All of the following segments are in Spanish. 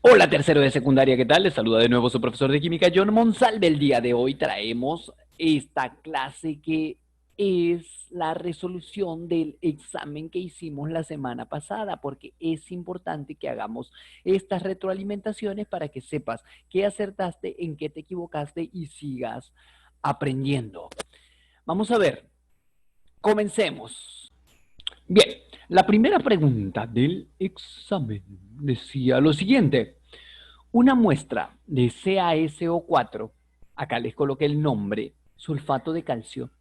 Hola, tercero de secundaria, ¿qué tal? Les saluda de nuevo su profesor de química, John Monsalve. El día de hoy traemos esta clase que es la resolución del examen que hicimos la semana pasada, porque es importante que hagamos estas retroalimentaciones para que sepas qué acertaste, en qué te equivocaste y sigas aprendiendo. Vamos a ver, comencemos. Bien, la primera pregunta del examen decía lo siguiente. Una muestra de CaSO4, acá les coloqué el nombre, sulfato de calcio,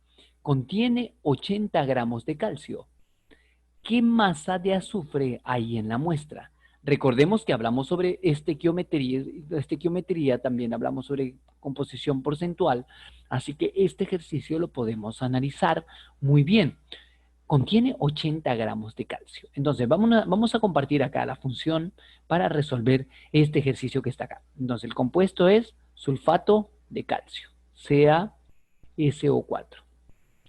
contiene 80 gramos de calcio. ¿Qué masa de azufre hay en la muestra? Recordemos que hablamos sobre estequiometría, también hablamos sobre composición porcentual, así que este ejercicio lo podemos analizar muy bien. Contiene 80 gramos de calcio. Entonces, vamos a compartir acá la función para resolver este ejercicio que está acá. Entonces, el compuesto es sulfato de calcio, CaSO4.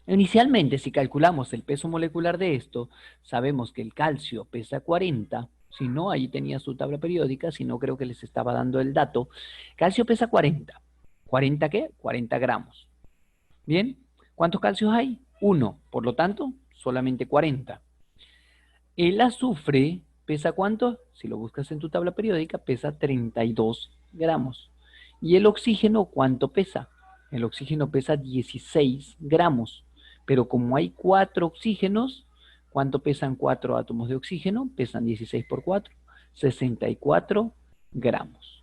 Inicialmente, si calculamos el peso molecular de esto, sabemos que el calcio pesa 40. Si no, ahí tenía su tabla periódica, si no creo que les estaba dando el dato. Calcio pesa 40. ¿40 qué? 40 gramos. Bien, ¿cuántos calcios hay? Uno, por lo tanto, solamente 40. El azufre pesa ¿cuánto? Si lo buscas en tu tabla periódica, pesa 32 gramos. ¿Y el oxígeno cuánto pesa? El oxígeno pesa 16 gramos. Pero como hay 4 oxígenos, ¿cuánto pesan 4 átomos de oxígeno? Pesan 16 por 4, 64 gramos.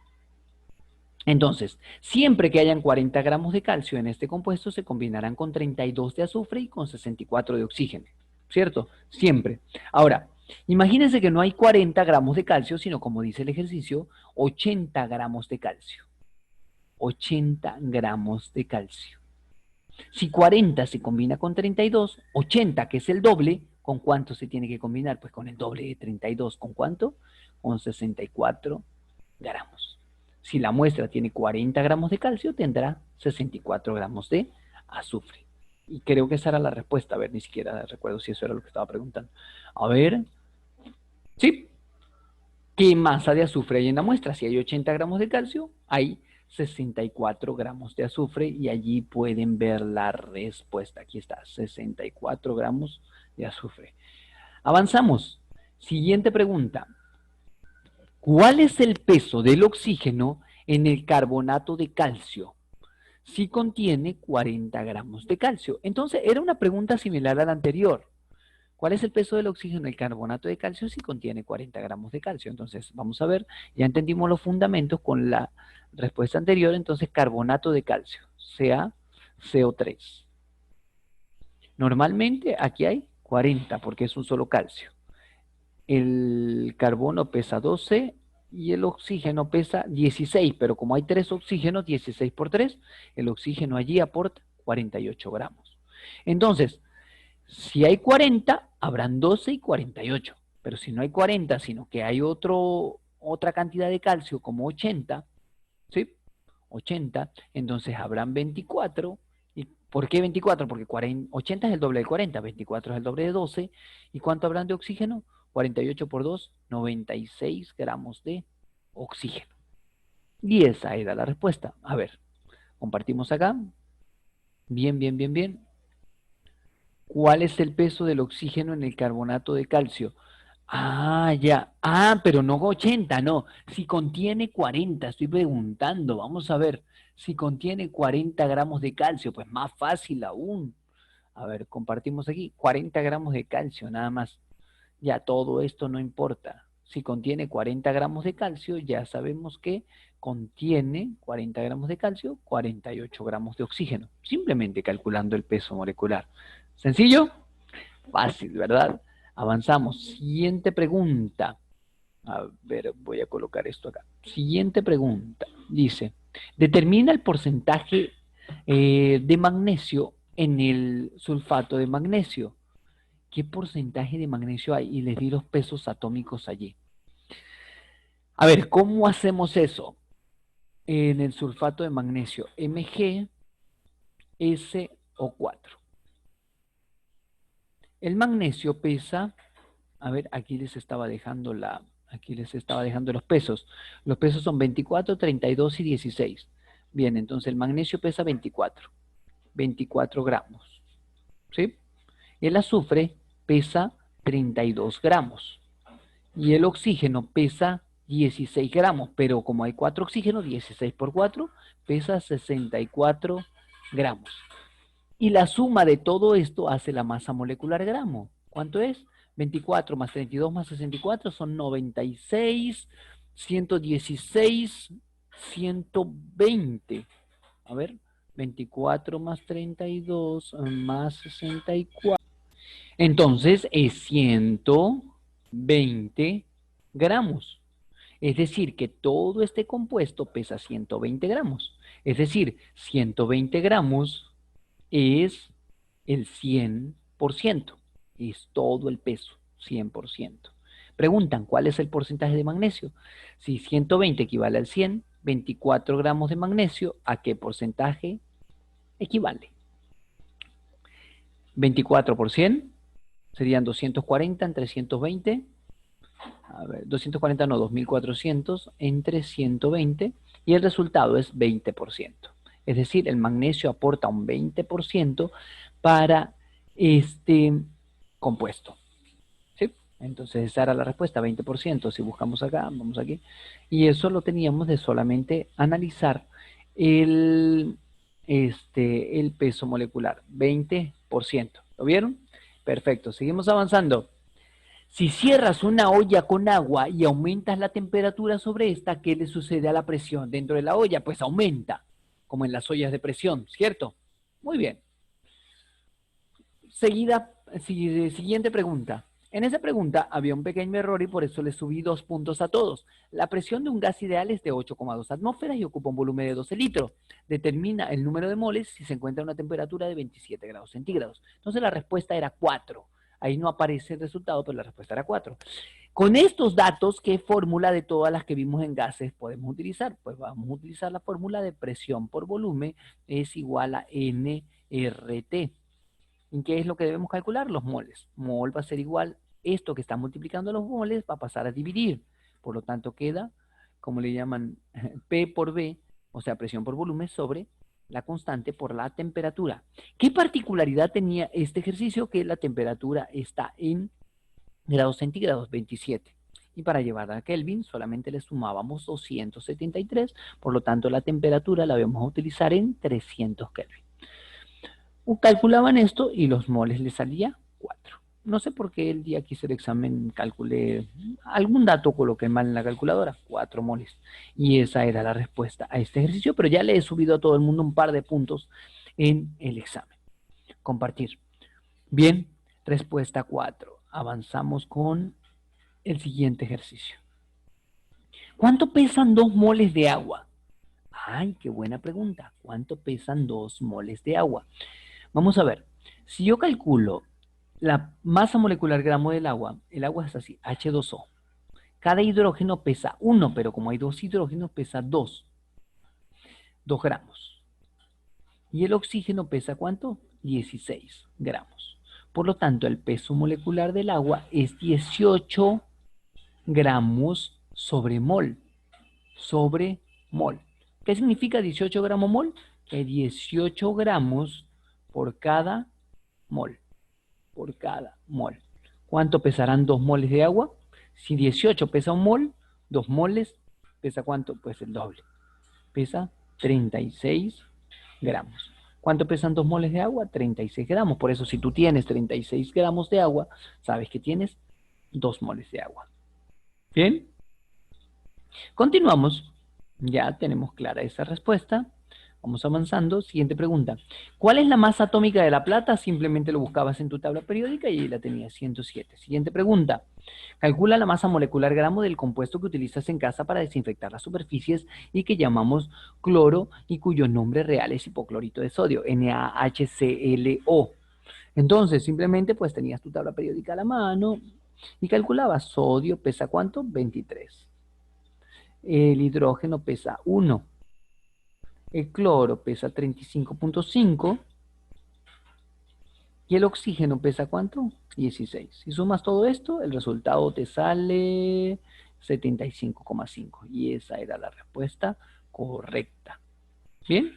Entonces, siempre que hayan 40 gramos de calcio en este compuesto, se combinarán con 32 de azufre y con 64 de oxígeno, ¿cierto? Siempre. Ahora, imagínense que no hay 40 gramos de calcio, sino como dice el ejercicio, 80 gramos de calcio. 80 gramos de calcio. Si 40 se combina con 32, 80, que es el doble, ¿con cuánto se tiene que combinar? Pues con el doble de 32. ¿Con cuánto? Con 64 gramos. Si la muestra tiene 40 gramos de calcio, tendrá 64 gramos de azufre. Y creo que esa era la respuesta. A ver, ni siquiera recuerdo si eso era lo que estaba preguntando. A ver, sí. ¿Qué masa de azufre hay en la muestra? Si hay 80 gramos de calcio, hay 64 gramos de azufre y allí pueden ver la respuesta. Aquí está, 64 gramos de azufre. Avanzamos. Siguiente pregunta. ¿Cuál es el peso del oxígeno en el carbonato de calcio? Si contiene 40 gramos de calcio. Entonces, era una pregunta similar a la anterior. ¿Cuál es el peso del oxígeno en el carbonato de calcio si contiene 40 gramos de calcio? Entonces, vamos a ver, ya entendimos los fundamentos con la respuesta anterior, entonces carbonato de calcio, CaCO3. Normalmente aquí hay 40 porque es un solo calcio. El carbono pesa 12 y el oxígeno pesa 16, pero como hay 3 oxígenos, 16 por 3, el oxígeno allí aporta 48 gramos. Entonces, si hay 40, habrán 12 y 48. Pero si no hay 40, sino que hay otra cantidad de calcio como 80, ¿sí? 80, entonces habrán 24. ¿Y por qué 24? Porque 80 es el doble de 40, 24 es el doble de 12. ¿Y cuánto habrán de oxígeno? 48 por 2, 96 gramos de oxígeno. Y esa era la respuesta. A ver, compartimos acá. Bien, bien, bien, bien. ¿Cuál es el peso del oxígeno en el carbonato de calcio? Ah, ya. Ah, pero no 80, no. Si contiene 40, estoy preguntando. Vamos a ver. Si contiene 40 gramos de calcio, pues más fácil aún. A ver, compartimos aquí. 40 gramos de calcio, nada más. Ya todo esto no importa. Si contiene 40 gramos de calcio, ya sabemos que contiene 40 gramos de calcio, 48 gramos de oxígeno. Simplemente calculando el peso molecular. ¿Sencillo? Fácil, ¿verdad? Avanzamos. Siguiente pregunta. A ver, voy a colocar esto acá. Siguiente pregunta. Dice, determina el porcentaje de magnesio en el sulfato de magnesio. ¿Qué porcentaje de magnesio hay? Y les di los pesos atómicos allí. A ver, ¿cómo hacemos eso? En el sulfato de magnesio, MgSO4. El magnesio pesa, a ver, aquí les estaba dejando la Aquí les estaba dejando los pesos. Los pesos son 24, 32 y 16. Bien, entonces el magnesio pesa 24 gramos. ¿Sí? El azufre pesa 32 gramos. Y el oxígeno pesa 16 gramos. Pero como hay 4 oxígenos, 16 por 4 pesa 64 gramos. Y la suma de todo esto hace la masa molecular gramo. ¿Cuánto es? 24 más 32 más 64 son 96, 116, 120. A ver, 24 más 32 más 64. Entonces es 120 gramos. Es decir, que todo este compuesto pesa 120 gramos. Es decir, 120 gramos es el 100%, es todo el peso, 100%. Preguntan, ¿cuál es el porcentaje de magnesio? Si 120 equivale al 100, 24 gramos de magnesio, ¿a qué porcentaje equivale? 24 por 100 serían 240 entre 120. A ver, 240 no, 2400 entre 120 y el resultado es 20%. Es decir, el magnesio aporta un 20% para este compuesto. ¿Sí? Entonces esa era la respuesta, 20%. Si buscamos acá, vamos aquí. Y eso lo teníamos de solamente analizar el peso molecular, 20%. ¿Lo vieron? Perfecto, seguimos avanzando. Si cierras una olla con agua y aumentas la temperatura sobre esta, ¿qué le sucede a la presión dentro de la olla? Pues aumenta, como en las ollas de presión, ¿cierto? Muy bien. Siguiente pregunta. En esa pregunta había un pequeño error y por eso le subí 2 puntos a todos. La presión de un gas ideal es de 8,2 atmósferas y ocupa un volumen de 12 litros. Determina el número de moles si se encuentra a una temperatura de 27 grados centígrados. Entonces la respuesta era 4. Ahí no aparece el resultado, pero la respuesta era 4. Con estos datos, ¿qué fórmula de todas las que vimos en gases podemos utilizar? Pues vamos a utilizar la fórmula de presión por volumen es igual a nRT. ¿En qué es lo que debemos calcular? Los moles. Mol va a ser igual, esto que está multiplicando los moles va a pasar a dividir. Por lo tanto queda, como le llaman, P por B, o sea, presión por volumen sobre la constante por la temperatura. ¿Qué particularidad tenía este ejercicio? Que la temperatura está en grados centígrados, 27. Y para llevar a Kelvin solamente le sumábamos 273, por lo tanto la temperatura la vamos a utilizar en 300 Kelvin. Calculaban esto y los moles le salía 4. No sé por qué el día que hice el examen calculé algún dato, coloqué mal en la calculadora, 4 moles. Y esa era la respuesta a este ejercicio, pero ya le he subido a todo el mundo un par de puntos en el examen. Compartir. Bien, respuesta 4. Avanzamos con el siguiente ejercicio. ¿Cuánto pesan 2 moles de agua? Ay, qué buena pregunta. ¿Cuánto pesan 2 moles de agua? Vamos a ver. Si yo calculo la masa molecular gramo del agua, el agua es así, H2O. Cada hidrógeno pesa 1, pero como hay 2 hidrógenos, pesa 2 gramos. Y el oxígeno pesa ¿cuánto? 16 gramos. Por lo tanto, el peso molecular del agua es 18 gramos sobre mol. Sobre mol. ¿Qué significa 18 gramos mol? Que 18 gramos por cada mol. Por cada mol. ¿Cuánto pesarán 2 moles de agua? Si 18 pesa un mol, 2 moles, ¿pesa cuánto? Pues el doble. Pesa 36 gramos. ¿Cuánto pesan 2 moles de agua? 36 gramos. Por eso si tú tienes 36 gramos de agua, sabes que tienes 2 moles de agua. ¿Bien? Continuamos. Ya tenemos clara esa respuesta. Vamos avanzando. Siguiente pregunta. ¿Cuál es la masa atómica de la plata? Simplemente lo buscabas en tu tabla periódica y ahí la tenías, 107. Siguiente pregunta. Calcula la masa molecular gramo del compuesto que utilizas en casa para desinfectar las superficies y que llamamos cloro y cuyo nombre real es hipoclorito de sodio, NaHClO. Entonces, simplemente pues tenías tu tabla periódica a la mano y calculabas. Sodio pesa ¿cuánto? 23. El hidrógeno pesa 1. El cloro pesa 35,5 y el oxígeno pesa ¿cuánto? 16. Si sumas todo esto, el resultado te sale 75,5. Y esa era la respuesta correcta. Bien.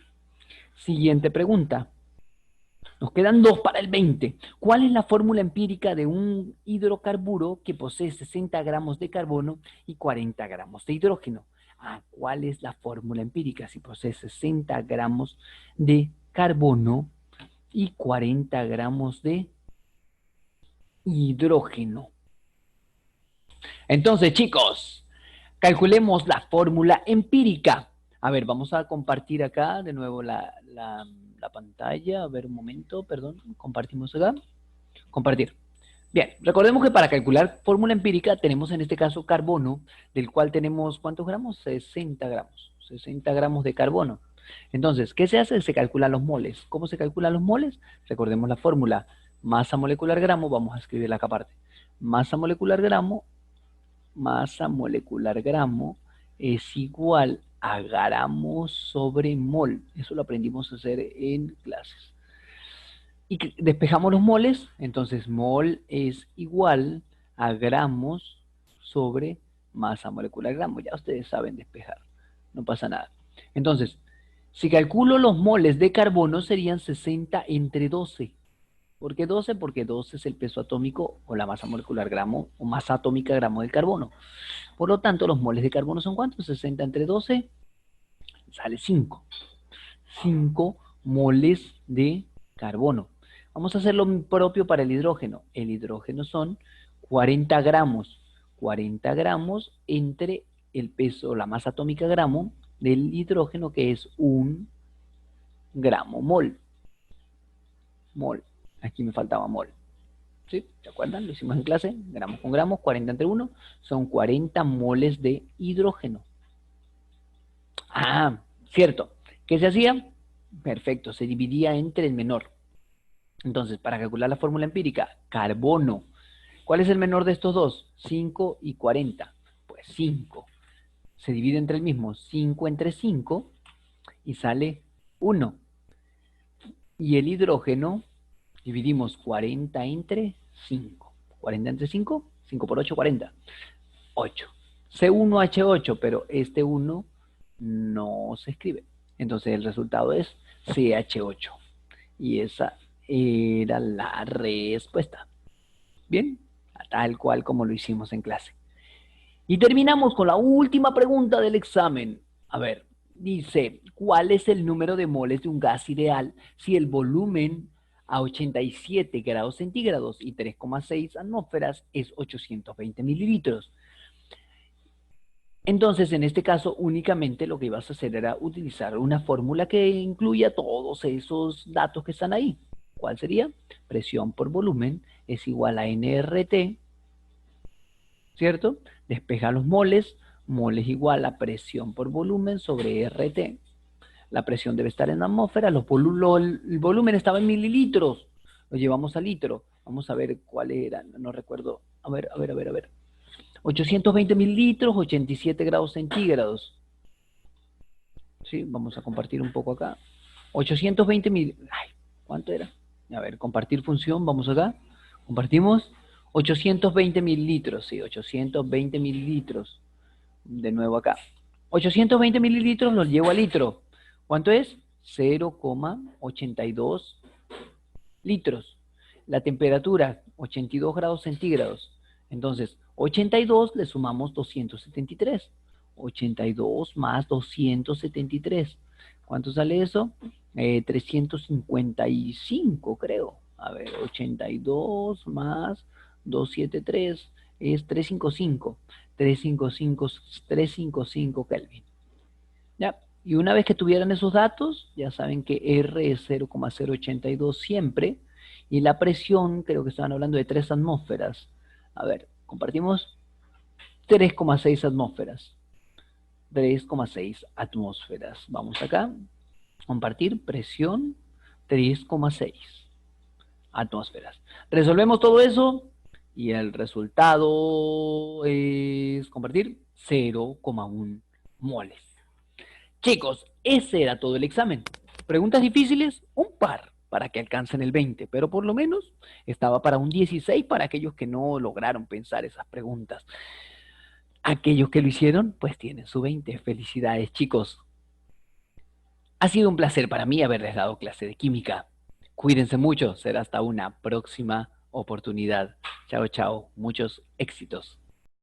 Siguiente pregunta. Nos quedan dos para el 20. ¿Cuál es la fórmula empírica de un hidrocarburo que posee 60 gramos de carbono y 40 gramos de hidrógeno? ¿Cuál es la fórmula empírica si posee 60 gramos de carbono y 40 gramos de hidrógeno? Entonces, chicos, calculemos la fórmula empírica. A ver, vamos a compartir acá de nuevo la pantalla. A ver, un momento, perdón. Compartimos acá. Compartir. Bien, recordemos que para calcular fórmula empírica tenemos en este caso carbono, del cual tenemos, ¿cuántos gramos? 60 gramos. 60 gramos de carbono. Entonces, ¿qué se hace? Se calculan los moles. ¿Cómo se calculan los moles? Recordemos la fórmula. Masa molecular gramo, vamos a escribirla acá aparte. Masa molecular gramo es igual a gramos sobre mol. Eso lo aprendimos a hacer en clases. Y despejamos los moles, entonces mol es igual a gramos sobre masa molecular gramo. Ya ustedes saben despejar, no pasa nada. Entonces, si calculo los moles de carbono serían 60 entre 12. ¿Por qué 12? Porque 12 es el peso atómico o la masa molecular gramo o masa atómica gramo del carbono. Por lo tanto, los moles de carbono son ¿cuántos? 60 entre 12 sale 5. 5 moles de carbono. Vamos a hacer lo propio para el hidrógeno. El hidrógeno son 40 gramos. 40 gramos entre el peso, la masa atómica gramo del hidrógeno, que es 1 gramo mol. Mol. Aquí me faltaba mol. ¿Sí? ¿Se acuerdan? Lo hicimos en clase. Gramos con gramos, 40 entre 1. Son 40 moles de hidrógeno. Cierto. ¿Qué se hacía? Perfecto. Se dividía entre el menor. Entonces, para calcular la fórmula empírica, carbono. ¿Cuál es el menor de estos dos? 5 y 40. Pues 5. Se divide entre el mismo. 5 entre 5 y sale 1. Y el hidrógeno, dividimos 40 entre 5. 40 entre 5, 5 por 8, 40. 8. C1H8, pero este 1 no se escribe. Entonces el resultado es CH8. Y esa era la respuesta. Bien, tal cual como lo hicimos en clase. Y terminamos con la última pregunta del examen. A ver, dice, ¿cuál es el número de moles de un gas ideal si el volumen a 87 grados centígrados y 3,6 atmósferas es 820 mililitros? Entonces, en este caso, únicamente lo que ibas a hacer era utilizar una fórmula que incluya todos esos datos que están ahí. ¿Cuál sería? Presión por volumen es igual a nRT, ¿cierto? Despeja los moles. Mol es igual a presión por volumen sobre RT. La presión debe estar en la atmósfera. El volumen estaba en mililitros. Lo llevamos a litro. Vamos a ver cuál era. No recuerdo. A ver. 820 mililitros, 87 grados centígrados. Sí, vamos a compartir un poco acá. 820 mililitros. ¿Cuánto era? A ver, compartir función. Vamos acá. Compartimos. 820 mililitros. Sí, 820 mililitros. De nuevo acá. 820 mililitros los llevo a litro. ¿Cuánto es? 0,82 litros. La temperatura, 82 grados centígrados. Entonces, 82 le sumamos 273. 82 más 273. ¿Cuánto sale eso? 355, creo. A ver, 82 más 273 es 355. 355 Kelvin. ¿Ya? Y una vez que tuvieran esos datos, ya saben que R es 0,082 siempre. Y la presión, creo que estaban hablando de 3 atmósferas. A ver, compartimos 3,6 atmósferas. 3,6 atmósferas. Vamos acá. Compartir presión 3,6 atmósferas. Resolvemos todo eso y el resultado es compartir 0,1 moles. Chicos, ese era todo el examen. Preguntas difíciles, un par para que alcancen el 20, pero por lo menos estaba para un 16 para aquellos que no lograron pensar esas preguntas. Aquellos que lo hicieron, pues tienen su 20. Felicidades, chicos. Ha sido un placer para mí haberles dado clase de química. Cuídense mucho, será hasta una próxima oportunidad. Chao, chao, muchos éxitos.